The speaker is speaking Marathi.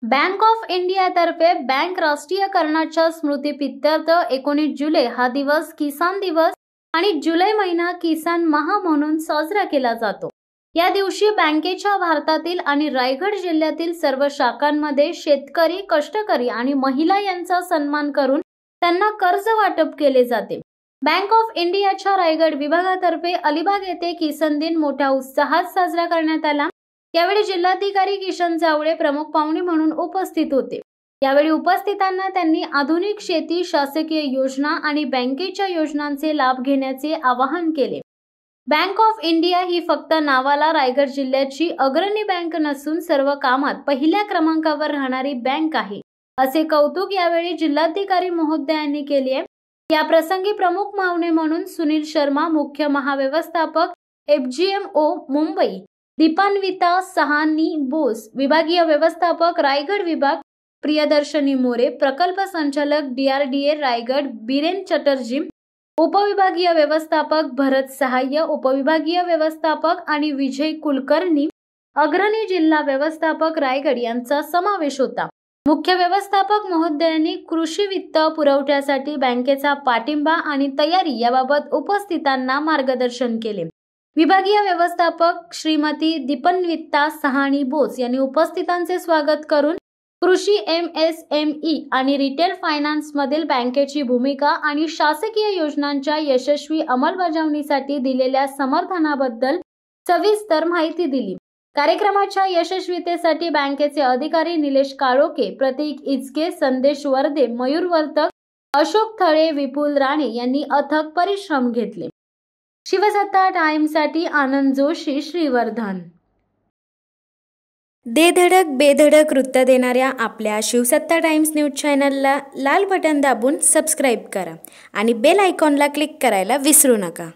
बँक ऑफ इंडियातर्फे बँक राष्ट्रीयकरणाच्या स्मृतिप्रीत्यर्थ 19 जुलै हा दिवस किसान दिवस आणि जुलै महिना किसान माह म्हणून साजरा केला जातो। या दिवशी बँकेच्या भारतातील आणि रायगड जिल्ह्यातील सर्व शाखांमध्ये शेतकरी, कष्टकरी आणि महिला यांचा सन्मान करून त्यांना कर्ज वाटप केले जाते। बँक ऑफ इंडियाच्या रायगड विभागातर्फे अलिबाग येथे किसान दिन मोठ्या उत्साहात साजरा करण्यात आला। यावेळी जिल्हाधिकारी किशन जावळे प्रमुख पाहुणे म्हणून उपस्थित होते। यावेळी उपस्थितांना त्यांनी आधुनिक शेती, शासकीय योजना आणि बँकेच्या योजनांचे लाभ घेण्याचे आवाहन केले। बँक ऑफ इंडिया ही फक्त नावाला रायगड जिल्ह्याची अग्रणी बँक नसून सर्व कामात पहिल्या क्रमांकावर राहणारी बँक आहे, असे कौतुक यावेळी जिल्हाधिकारी महोदयांनी केले। या प्रसंगी प्रमुख पाहुणे म्हणून सुनील शर्मा, मुख्य महाव्यवस्थापक FGMO मुंबई, दीपान्विता सहानी बोस, विभागीय व्यवस्थापक रायगड विभाग, प्रियदर्शनी मोरे, प्रकल्प संचालक DRDA रायगड बीरेन चटर्जी, उपविभागीय व्यवस्थापक भरत सहाय्य, उपविभागीय व्यवस्थापक आणि विजय कुलकर्णी, अग्रणी जिल्हा व्यवस्थापक रायगड यांचा समावेश होता। मुख्य व्यवस्थापक महोदयांनी कृषी वित्त पुरवठ्यासाठी बँकेचा पाठिंबा आणि तयारी याबाबत उपस्थितांना मार्गदर्शन केले। विभागीय व्यवस्थापक श्रीमती दीपान्विता सहानी बोस यांनी उपस्थितांचे स्वागत करून कृषी MSME आणि रिटेल फायनान्स मधील बँकेची भूमिका आणि शासकीय योजनांच्या यशस्वी अंमलबजावणीसाठी दिलेल्या समर्थनाबद्दल सविस्तर माहिती दिली। कार्यक्रमाच्या यशस्वीतेसाठी बँकेचे अधिकारी निलेश काळोखे, प्रतीक इचके, संदेश वर्दे, मयूर वर्तक, अशोक थळे, विपुल राणे यांनी अथक परिश्रम घेतले। शिवसत्ता टाइम्ससाठी आनंद जोशी, श्रीवर्धन। दे धडक बेधडक वृत्त देणाऱ्या आपल्या शिवसत्ता टाइम्स न्यूज चॅनलला लाल बटन दाबून सबस्क्राईब करा आणि बेल आयकॉनला क्लिक करायला विसरू नका।